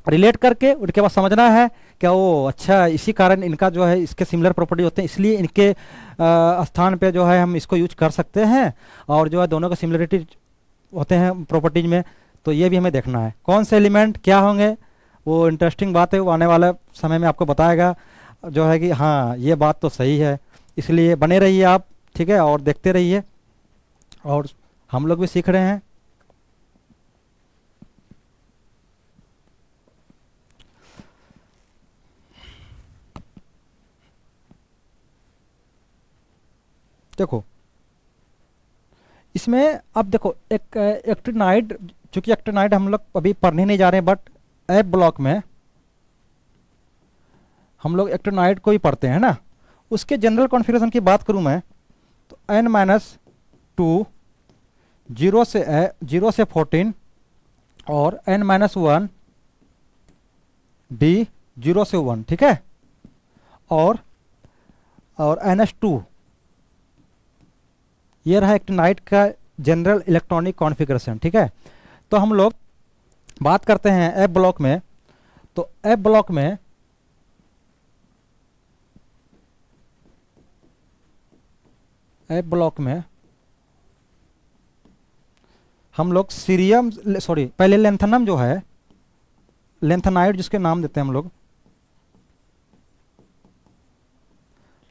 रिलेट करके उनके बाद समझना है क्या वो अच्छा इसी कारण इनका जो है इसके सिमिलर प्रॉपर्टी होते हैं, इसलिए इनके स्थान पे जो है हम इसको यूज कर सकते हैं, और जो है दोनों का सिमिलरिटी होते हैं प्रॉपर्टीज में। तो ये भी हमें देखना है कौन से एलिमेंट क्या होंगे, वो इंटरेस्टिंग बात है, वो आने वाला समय में आपको बताएगा जो है कि हाँ ये बात तो सही है। इसलिए बने रहिए आप, ठीक है, और देखते रहिए, और हम लोग भी सीख रहे हैं। देखो इसमें अब देखो एक एक्टिनाइड, चूंकि एक्टिनाइड हम लोग अभी पढ़ने नहीं जा रहे हैं, बट एफ ब्लॉक में हम लोग एक्टिनाइड को ही पढ़ते हैं ना। उसके जनरल कॉन्फ़िगरेशन की बात करूं मैं तो n-2 0 से 14 और n-1 d 0 से 1, ठीक है। और NH2, ये रहा एक्टिनाइड का जनरल इलेक्ट्रॉनिक कॉन्फ़िगरेशन, ठीक है। तो हम लोग बात करते हैं एफ ब्लॉक में, तो एफ ब्लॉक में हम लोग सीरियम, सॉरी पहले लेंथनम जो है, लेंथनाइड जिसके नाम देते हैं हम लोग,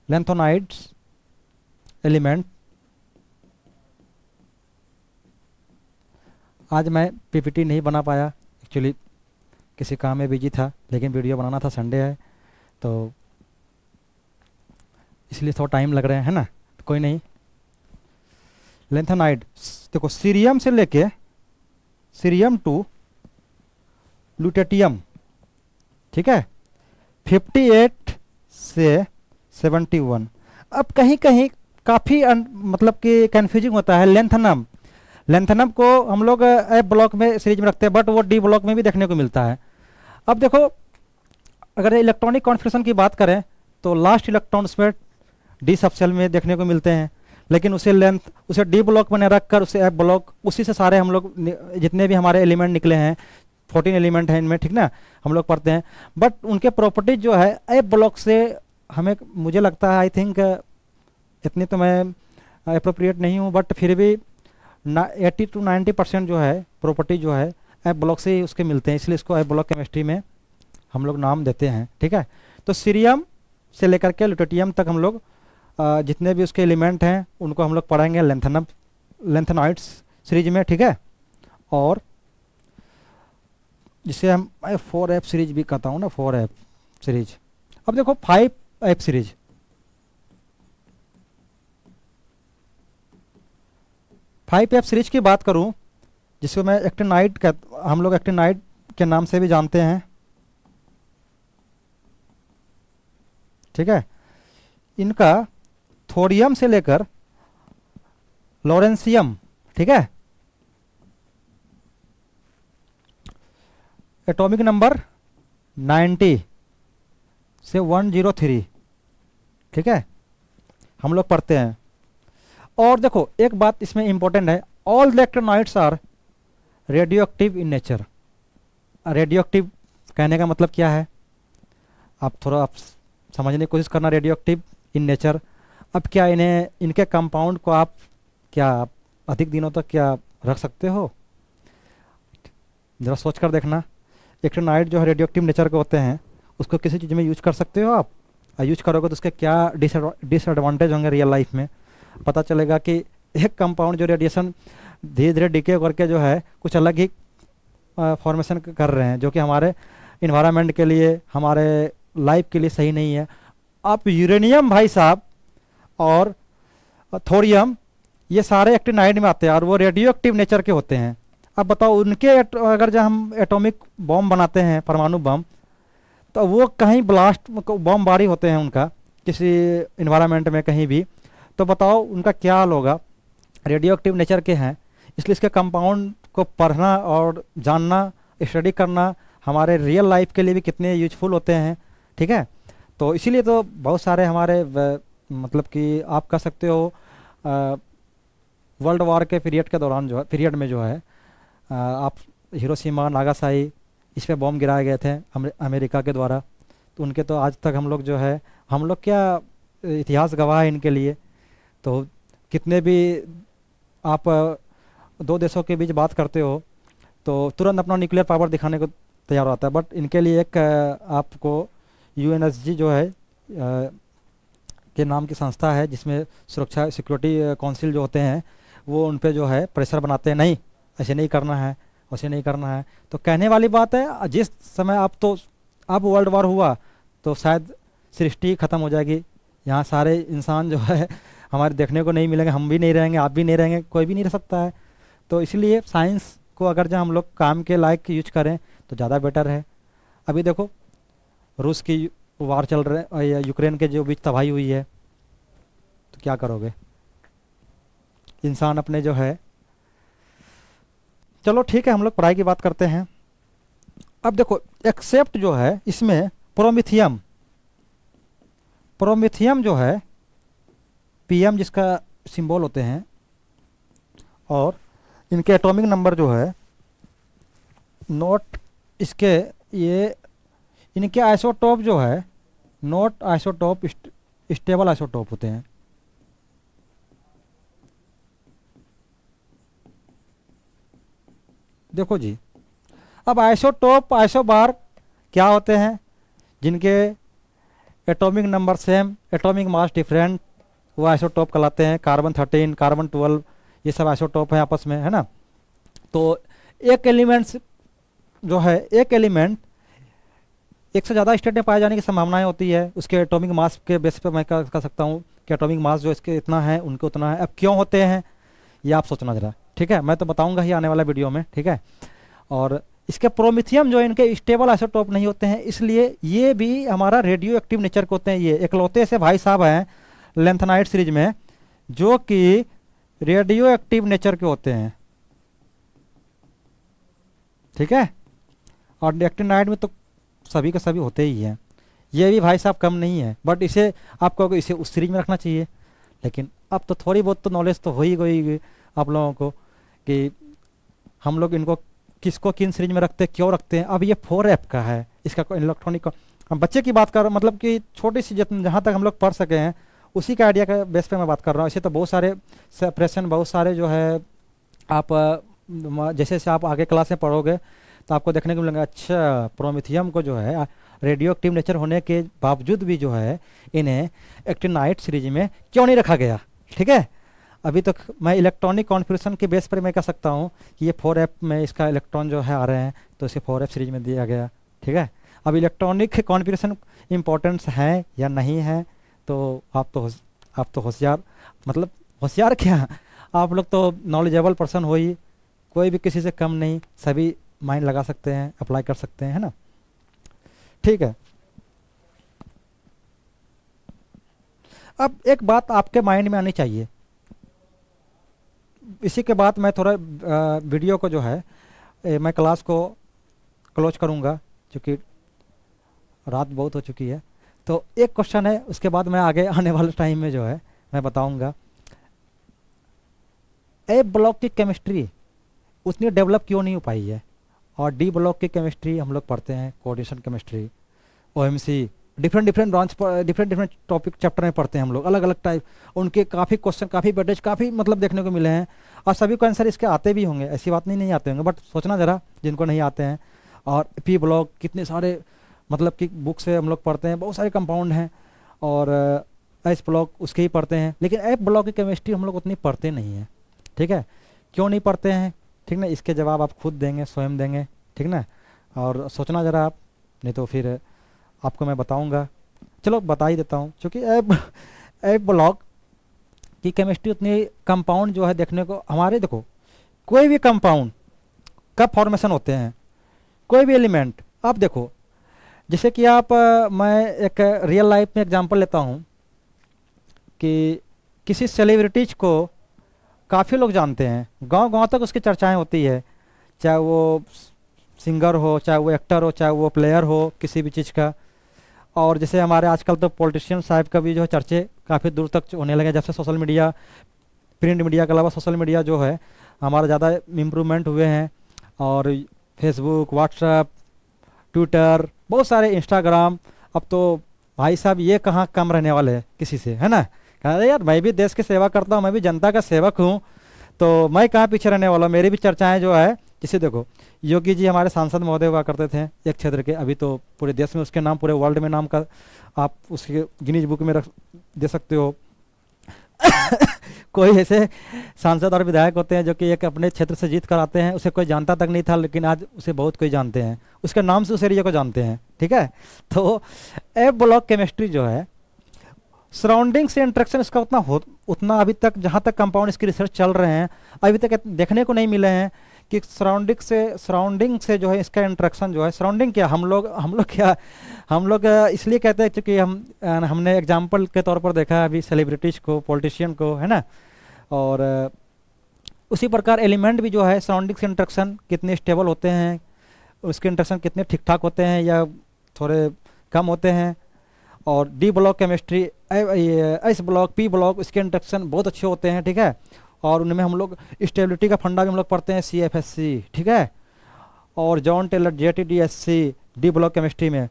लेंथोनाइड्स एलिमेंट। आज मैं पीपीटी नहीं बना पाया, एक्चुअली किसी काम में बिजी था, लेकिन वीडियो बनाना था, संडे है तो इसलिए थोड़ा टाइम लग रहा है ना, तो कोई नहीं। लेंथेनाइड देखो, सीरियम से लेके सीरियम टू लुटेटियम, ठीक है, 58 से 71। अब कहीं कहीं काफ़ी मतलब कि कन्फ्यूजिंग होता है। लेंथनम, लेंथनम को हम लोग एफ ब्लॉक में सीरीज में रखते हैं, बट वो डी ब्लॉक में भी देखने को मिलता है। अब देखो, अगर इलेक्ट्रॉनिक कॉन्फ़िगरेशन की बात करें तो लास्ट इलेक्ट्रॉन्स में डी सबसेल में देखने को मिलते हैं, लेकिन उसे डी ब्लॉक में रख कर उसे एफ ब्लॉक, उसी से सारे हम लोग जितने भी हमारे एलिमेंट निकले हैं, 14 एलिमेंट हैं इनमें, ठीक ना, हम लोग पढ़ते हैं। बट उनके प्रॉपर्टीज जो है एफ ब्लॉक से हमें, मुझे लगता है, आई थिंक इतनी तो मैं अप्रोप्रिएट नहीं हूँ, बट फिर भी 80 to 90% जो है प्रॉपर्टी जो है एफ ब्लॉक से ही उसके मिलते हैं, इसलिए इसको एफ ब्लॉक केमिस्ट्री में हम लोग नाम देते हैं, ठीक है। तो सीरियम से लेकर के लुटेटियम तक हम लोग जितने भी उसके एलिमेंट हैं उनको हम लोग पढ़ेंगे लेंथेनाइड्स सीरीज में, ठीक है। और जिसे हम 4F सीरीज भी कहता हूँ ना, 4F सीरीज। अब देखो 5F सीरीज, 5F सीरीज की बात करूं, जिसको मैं एक्टिनाइड हम लोग एक्टिनाइड के नाम से भी जानते हैं, ठीक है। इनका थोरियम से लेकर लॉरेंसियम, ठीक है, एटॉमिक नंबर 90 से 103, ठीक है, हम लोग पढ़ते हैं। और देखो एक बात इसमें इंपॉर्टेंट है, all the actinides are radioactive in nature. Radioactive कहने का मतलब क्या है, आप थोड़ा आप समझने की कोशिश करना। रेडियो एक्टिव इन नेचर, अब क्या इन्हें, इनके कंपाउंड को आप क्या अधिक दिनों तक क्या रख सकते हो, ज़रा सोच कर देखना। इलेक्ट्रोनाइट जो है रेडियो एक्टिव नेचर के होते हैं, उसको किसी चीज़ में यूज कर सकते हो आप, यूज करोगे तो उसके क्या डिसएडवांटेज होंगे रियल लाइफ में, पता चलेगा कि एक कंपाउंड जो रेडिएशन धीरे धीरे डिके करके जो है कुछ अलग ही फॉर्मेशन कर रहे हैं, जो कि हमारे इन्वायरमेंट के लिए, हमारे लाइफ के लिए सही नहीं है। आप यूरेनियम भाई साहब और थोरियम, ये सारे एक्टिनाइड में आते हैं और वो रेडियो एक्टिव नेचर के होते हैं। अब बताओ उनके अगर जब हम एटॉमिक बॉम्ब बनाते हैं, परमाणु बम, तो वो कहीं ब्लास्ट बॉम्बारी होते हैं उनका किसी इन्वायरमेंट में कहीं भी, तो बताओ उनका क्या हाल होगा। रेडियो एक्टिव नेचर के हैं, इसलिए इसके कंपाउंड को पढ़ना और जानना, स्टडी करना हमारे रियल लाइफ के लिए भी कितने यूजफुल होते हैं, ठीक है। तो इसीलिए तो बहुत सारे हमारे मतलब कि आप कह सकते हो वर्ल्ड वार के पीरियड के दौरान जो है, पीरियड में जो है आप हिरोशिमा नागासाकी इस पे बॉम्ब गिराए गए थे अमेरिका के द्वारा, तो उनके तो आज तक हम लोग जो है, हम लोग क्या इतिहास गवाह है इनके लिए। तो कितने भी आप दो देशों के बीच बात करते हो तो तुरंत अपना न्यूक्लियर पावर दिखाने को तैयार होता है, बट इनके लिए एक आपको यूएनएसजी जो है के नाम की संस्था है, जिसमें सुरक्षा सिक्योरिटी काउंसिल जो होते हैं वो उन पे जो है प्रेशर बनाते हैं, नहीं ऐसे नहीं करना है, वैसे नहीं करना है। तो कहने वाली बात है, जिस समय अब वर्ल्ड वार हुआ तो शायद सृष्टि ख़त्म हो जाएगी, यहाँ सारे इंसान जो है हमारे देखने को नहीं मिलेंगे, हम भी नहीं रहेंगे, आप भी नहीं रहेंगे, कोई भी नहीं रह सकता है। तो इसलिए साइंस को अगर जब हम लोग काम के लायक यूज करें तो ज़्यादा बेटर है। अभी देखो रूस की वार चल रहे हैं या यूक्रेन के जो बीच तबाही हुई है, तो क्या करोगे, इंसान अपने जो है। चलो ठीक है, हम लोग पढ़ाई की बात करते हैं। अब देखो एक्सेप्ट जो है इसमें प्रोमिथियम, प्रोमिथियम जो है पीएम जिसका सिंबल होते हैं, और इनके एटॉमिक नंबर जो है नोट, इसके ये इनके आइसोटोप जो है नोट आइसोटोप, स्टेबल आइसोटोप होते हैं। देखो जी, अब आइसोटोप आइसोबार क्या होते हैं, जिनके atomic number same, atomic mass different, वो आइसोटोप कहलाते हैं, कार्बन 13, कार्बन 12, ये सब आइसोटोप हैं आपस में, है ना। तो एक एलिमेंट्स जो है, एक एलिमेंट एक से ज़्यादा स्टेट में पाए जाने की संभावनाएं होती है। उसके एटॉमिक मास के बेस पे मैं कह सकता हूँ कि एटॉमिक मास जो इसके इतना है, उनके उतना है। अब क्यों होते हैं ये आप सोचना ज़रा, ठीक है, मैं तो बताऊंगा ही आने वाला वीडियो में, ठीक है। और इसके प्रोमिथियम जो है, इनके स्टेबल आइसोटोप नहीं होते हैं, इसलिए ये भी हमारा रेडियो एक्टिव नेचर के होते हैं। ये इकलौते से भाई साहब हैं लेंथेनाइट सीरीज में जो कि रेडियो एक्टिव नेचर के होते हैं, ठीक है। और एक्टिनाइड में तो सभी के सभी होते ही हैं। ये भी भाई साहब कम नहीं है, बट इसे आप कहोगे इसे उस सीरीज में रखना चाहिए, लेकिन अब तो थोड़ी बहुत तो नॉलेज तो हो ही गई आप लोगों को कि हम लोग इनको किसको किन सीरीज में रखते हैं, क्यों रखते हैं। अब ये 4F का है, इसका इलेक्ट्रॉनिक, हम बच्चे की बात कर रहे हैं, मतलब कि छोटी सी जहाँ तक हम लोग पढ़ सके हैं उसी का आइडिया का बेस पे मैं बात कर रहा हूँ। इसे तो बहुत सारे सेपरेशन, बहुत सारे जो है आप जैसे जैसे आप आगे क्लास में पढ़ोगे तो आपको देखने को मिलेगा, अच्छा प्रोमिथियम को जो है रेडियो एक्टिव नेचर होने के बावजूद भी जो है इन्हें एक्टिनाइट सीरीज में क्यों नहीं रखा गया, ठीक है। अभी तक मैं इलेक्ट्रॉनिक कॉन्फ़िगरेशन के बेस पर मैं कह सकता हूँ कि ये 4F में इसका इलेक्ट्रॉन जो है आ रहे हैं, तो इसे 4F सीरीज में दिया गया, ठीक है। अब इलेक्ट्रॉनिक कॉन्फ़िगरेशन इम्पोर्टेंस है या नहीं है, तो आप तो होशियार, मतलब होशियार क्या, आप लोग तो नॉलेजेबल पर्सन हो ही, कोई भी किसी से कम नहीं, सभी माइंड लगा सकते हैं, अप्लाई कर सकते हैं, है ना, ठीक है। अब एक बात आपके माइंड में आनी चाहिए, इसी के बाद मैं थोड़ा वीडियो को जो है मैं क्लास को क्लोज करूँगा क्योंकि रात बहुत हो चुकी है। तो एक क्वेश्चन है, उसके बाद मैं आगे आने वाले टाइम में जो है मैं बताऊँगा, ए ब्लॉक की केमिस्ट्री उतनी डेवलप क्यों नहीं हो पाई है, और डी ब्लॉक की केमिस्ट्री हम लोग पढ़ते हैं, coordination chemistry, OMC, different branch पर डिफरेंट टॉपिक चैप्टर में पढ़ते हैं हम लोग, अलग अलग टाइप, उनके काफ़ी क्वेश्चन, काफ़ी वेटेज, काफ़ी मतलब देखने को मिले हैं। और सभी को आंसर इसके आते भी होंगे, ऐसी बात नहीं आते होंगे, बट सोचना ज़रा जिनको नहीं आते हैं। और पी ब्लॉक कितने सारे मतलब कि बुक से हम लोग पढ़ते हैं, बहुत सारे कंपाउंड हैं, और एस ब्लॉक उसके ही पढ़ते हैं, लेकिन एफ ब्लॉक की केमिस्ट्री हम लोग उतनी पढ़ते नहीं हैं, ठीक है। क्यों नहीं पढ़ते हैं, ठीक ना, इसके जवाब आप खुद देंगे, स्वयं देंगे, ठीक ना। और सोचना ज़रा आप, नहीं तो फिर आपको मैं बताऊंगा, चलो बता ही देता हूँ, क्योंकि एफ ब्लॉक की केमिस्ट्री उतनी, कंपाउंड जो है देखने को हमारे, देखो कोई भी कंपाउंड कब फॉर्मेशन होते हैं, कोई भी एलिमेंट, आप देखो जैसे कि आप मैं एक रियल लाइफ में एग्जांपल लेता हूँ कि किसी सेलिब्रिटीज को काफ़ी लोग जानते हैं, गांव गांव तक उसकी चर्चाएं होती है, चाहे वो सिंगर हो, चाहे वो एक्टर हो, चाहे वो प्लेयर हो किसी भी चीज़ का। और जैसे हमारे आजकल तो पॉलिटिशियन साहब का भी जो है चर्चे काफ़ी दूर तक होने लगे, जब से सोशल मीडिया, प्रिंट मीडिया के अलावा सोशल मीडिया जो है हमारा ज़्यादा इम्प्रूवमेंट हुए हैं, और फेसबुक, व्हाट्सएप, ट्विटर, बहुत सारे, इंस्टाग्राम, अब तो भाई साहब ये कहाँ कम रहने वाले हैं किसी से, है ना। कहा यार मैं भी देश की सेवा करता हूँ, मैं भी जनता का सेवक हूँ, तो मैं कहाँ पीछे रहने वाला हूँ, मेरी भी चर्चाएं जो है। जैसे देखो योगी जी हमारे सांसद महोदय हुआ करते थे एक क्षेत्र के, अभी तो पूरे देश में उसके नाम, पूरे वर्ल्ड में नाम का आप उसके गिनीज बुक में रख दे सकते हो। कोई ऐसे सांसद और विधायक होते हैं जो कि एक अपने क्षेत्र से जीत कर आते हैं, उसे कोई जानता तक नहीं था, लेकिन आज उसे बहुत कोई जानते हैं, उसके नाम से उस एरिया को जानते हैं, ठीक है। तो एफ ब्लॉक केमिस्ट्री जो है, सराउंडिंग से इंट्रैक्शन इसका उतना अभी तक, जहाँ तक कंपाउंड इसकी रिसर्च चल रहे हैं, अभी तक देखने को नहीं मिले हैं कि सराउंडिंग से जो है इसका इंट्रैक्शन जो है, सराउंडिंग क्या, हम लोग इसलिए कहते हैं क्योंकि हमने एग्जांपल के तौर पर देखा है अभी सेलिब्रिटीज को, पॉलिटिशियन को, है ना। और उसी प्रकार एलिमेंट भी जो है सराउंडिंग से इंट्रैक्शन कितने स्टेबल होते हैं, उसके इंट्रैक्शन कितने ठीक ठाक होते हैं या थोड़े कम होते हैं। और D block chemistry, S block, P block, इसके इंट्रैक्शन बहुत अच्छे होते हैं, ठीक है। और उनमें हम लोग स्टेबिलिटी का फंडा भी हम लोग पढ़ते हैं, CFSC, ठीक है। और John Taylor, JTDSC, D block chemistry में,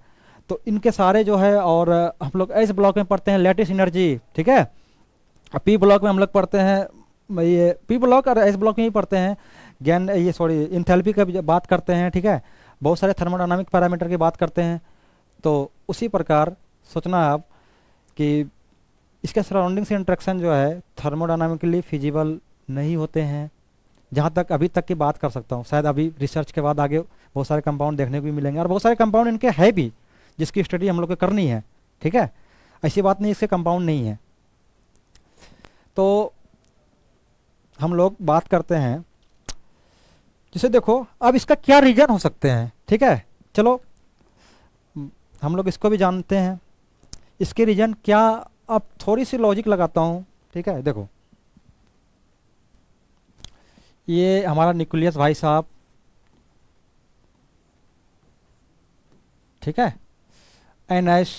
तो इनके सारे जो है। और हम लोग एस ब्लॉक में पढ़ते हैं लैटिस एनर्जी, ठीक है। पी ब्लॉक में हम लोग पढ़ते हैं, ये पी ब्लॉक और एस ब्लॉक में ही पढ़ते हैं ज्ञान, ये सॉरी इंथैल्पी का भी बात करते हैं, ठीक है। बहुत सारे थर्मोडायनामिक पैरामीटर की बात करते हैं। तो उसी प्रकार सोचना आप कि इसके सराउंडिंग से इंटरेक्शन जो है थर्मोडायनामिकली फिजिबल नहीं होते हैं, जहाँ तक अभी तक की बात कर सकता हूँ। शायद अभी रिसर्च के बाद आगे बहुत सारे कंपाउंड देखने को भी मिलेंगे, और बहुत सारे कंपाउंड इनके है भी जिसकी स्टडी हम लोग को करनी है, ठीक है। ऐसी बात नहीं इसके कंपाउंड नहीं है। तो हम लोग बात करते हैं, जिसे देखो अब इसका क्या रीजन हो सकते हैं, ठीक है। चलो हम लोग इसको भी जानते हैं, इसके रीजन क्या। अब थोड़ी सी लॉजिक लगाता हूँ, ठीक है। देखो ये हमारा न्यूक्लियस भाई साहब, ठीक है, NH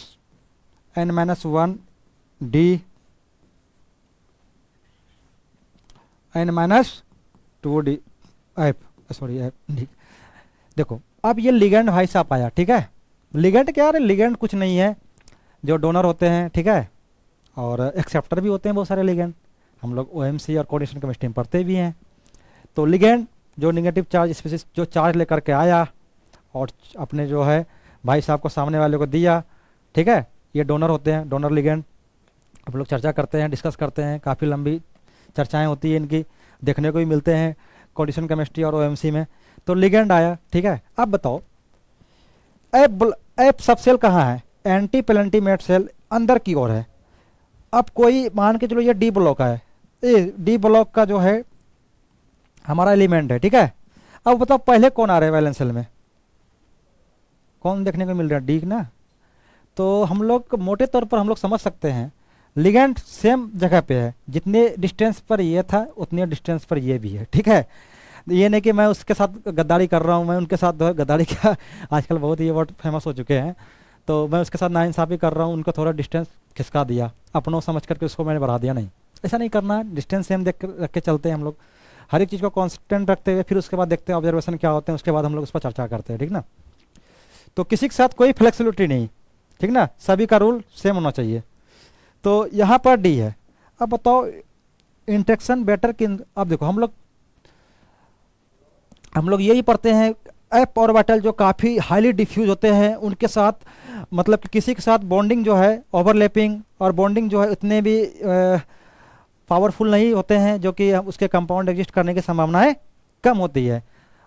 N-1 D N-2D F, sorry F D। देखो अब ये लिगेंड भाई साहब आया, ठीक है। लिगेंड क्या है, लिगेंड कुछ नहीं है, जो डोनर होते हैं, ठीक है, और एक्सेप्टर भी होते हैं बहुत सारे लिगेंड। हम लोग OMC और कोऑर्डिनेशन केमिस्ट्री में पढ़ते भी हैं। तो लिगेंड जो नेगेटिव चार्ज स्पीसीज जो चार्ज लेकर के आया और अपने जो है भाई साहब को सामने वाले को दिया, ठीक है, ये डोनर होते हैं, डोनर लिगेंड। हम लोग चर्चा करते हैं, डिस्कस करते हैं, काफ़ी लंबी चर्चाएं होती है इनकी, देखने को भी मिलते हैं कोऑर्डिनेशन केमिस्ट्री और OMC में। तो लिगेंड आया, ठीक है। अब बताओ एफ सब सेल कहाँ है, एंटी पेलेंटीमेट सेल अंदर की ओर है। अब कोई मान के चलो ये डी ब्लॉक है, ये डी ब्लॉक का जो है हमारा एलिमेंट है, ठीक है। अब बताओ पहले कौन आ रहा है वैलेंस सेल में, कौन देखने को मिल रहा है, डी ना। तो हम लोग मोटे तौर पर हम लोग समझ सकते हैं लिगेंड सेम जगह पे है, जितने डिस्टेंस पर ये था उतने डिस्टेंस पर ये भी है, ठीक है। ये नहीं कि मैं उसके साथ गद्दारी कर रहा हूँ, मैं उनके साथ गद्दारी क्या आजकल बहुत ये वर्ड फेमस हो चुके हैं, तो मैं उसके साथ नाइंसाफ़ी कर रहा हूँ, उनको थोड़ा डिस्टेंस खिसका दिया, अपनों समझ करके उसको मैंने बढ़ा दिया। नहीं, ऐसा नहीं करना, डिस्टेंस सेम देख रख के चलते हैं हम लोग, हर एक चीज़ को कांस्टेंट रखते हुए, फिर उसके बाद देखते हैं ऑब्जर्वेशन क्या होते हैं, उसके बाद हम लोग उस पर चर्चा करते हैं, ठीक ना। तो किसी के साथ कोई फ्लेक्सिबिलिटी नहीं, ठीक ना, सभी का रूल सेम होना चाहिए। तो यहाँ पर डी है। अब बताओ इंटरेक्शन बेटर किन, अब देखो हम लोग यही पढ़ते हैं एप ऑर्बिटल जो काफ़ी हाईली डिफ्यूज होते हैं, उनके साथ मतलब कि किसी के साथ बॉन्डिंग जो है ओवरलैपिंग और बॉन्डिंग जो है उतने भी पावरफुल नहीं होते हैं, जो कि उसके कंपाउंड एग्जिस्ट करने की संभावनाएं कम होती है।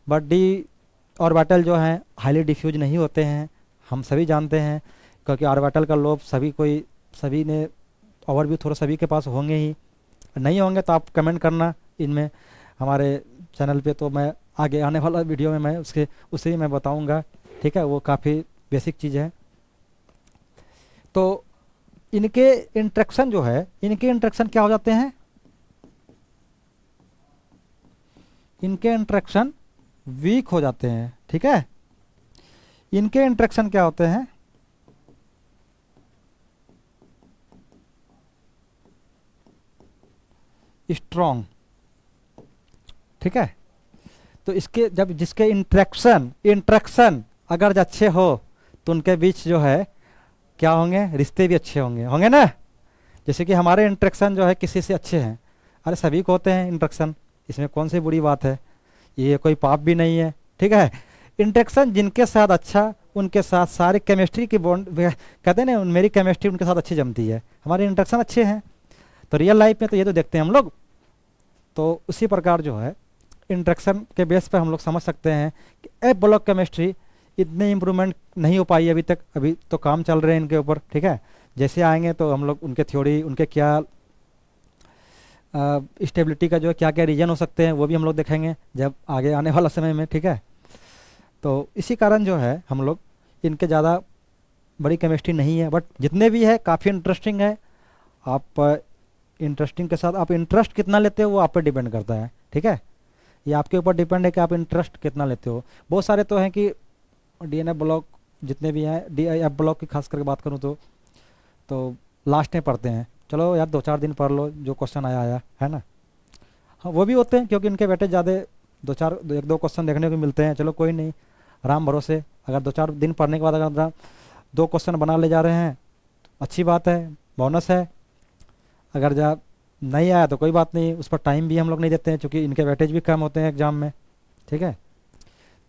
बट डी ऑर्बिटल जो हैं हाईली डिफ्यूज नहीं होते हैं, हम सभी जानते हैं, क्योंकि ऑर्बिटल का लोब सभी ने ओवरव्यू थोड़ा सभी के पास होंगे ही, नहीं होंगे तो आप कमेंट करना इनमें हमारे चैनल पे, तो मैं आगे आने वाला वीडियो में मैं उसे ही मैं बताऊंगा, ठीक है। वो काफ़ी बेसिक चीज़ है। तो इनके इंटरेक्शन जो है, इनके इंटरेक्शन क्या हो जाते हैं, इनके इंटरेक्शन वीक हो जाते हैं, ठीक है। इनके इंटरेक्शन क्या होते हैं, स्ट्रॉन्ग, ठीक है। तो इसके जब जिसके इंटरेक्शन अगर अच्छे हो तो उनके बीच जो है क्या होंगे, रिश्ते भी अच्छे होंगे ना। जैसे कि हमारे इंटरेक्शन जो है किसी से अच्छे हैं, अरे सभी को होते हैं इंटरेक्शन, इसमें कौन सी बुरी बात है, ये कोई पाप भी नहीं है, ठीक है। इंटरेक्शन जिनके साथ अच्छा, उनके साथ सारी केमिस्ट्री की बॉन्ड कहते हैं ना, मेरी केमिस्ट्री उनके साथ अच्छी जमती है, हमारे इंटरेक्शन अच्छे हैं। तो रियल लाइफ में तो ये तो देखते हैं हम लोग। तो उसी प्रकार जो है इंटरेक्शन के बेस पर हम लोग समझ सकते हैं कि एफ ब्लॉक केमिस्ट्री इतनी इम्प्रूवमेंट नहीं हो पाई अभी तक, अभी तो काम चल रहे हैं इनके ऊपर, ठीक है। जैसे आएंगे तो हम लोग उनके थ्योरी, उनके क्या स्टेबिलिटी का जो है क्या क्या रीजन हो सकते हैं वो भी हम लोग देखेंगे जब आगे आने वाला समय में, ठीक है। तो इसी कारण जो है हम लोग इनके ज़्यादा बड़ी केमिस्ट्री नहीं है, बट जितने भी है काफ़ी इंटरेस्टिंग है। आप इंटरेस्टिंग के साथ आप इंटरेस्ट कितना लेते हो वो आप पे डिपेंड करता है, ठीक है। ये आपके ऊपर डिपेंड है कि आप इंटरेस्ट कितना लेते हो। बहुत सारे तो हैं कि DNF ब्लॉक जितने भी हैं, DIF ब्लॉक की खास करके बात करूँ तो लास्ट में पढ़ते हैं, चलो यार 2-4 दिन पढ़ लो, जो क्वेश्चन आया है ना। हाँ वो भी होते हैं क्योंकि इनके बेटे ज़्यादा 1-2 क्वेश्चन देखने को मिलते हैं, चलो कोई नहीं, राम भरोसे। अगर 2-4 दिन पढ़ने के बाद अगर 2 क्वेश्चन बना ले जा रहे हैं अच्छी बात है, बोनस है। अगर जा नहीं आया तो कोई बात नहीं, उस पर टाइम भी हम लोग नहीं देते हैं क्योंकि इनके वेटेज भी कम होते हैं एग्ज़ाम में, ठीक है।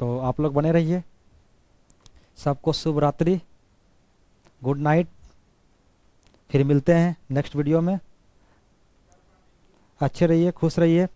तो आप लोग बने रहिए। सबको शुभ रात्रि, गुड नाइट। फिर मिलते हैं नेक्स्ट वीडियो में। अच्छे रहिए, खुश रहिए।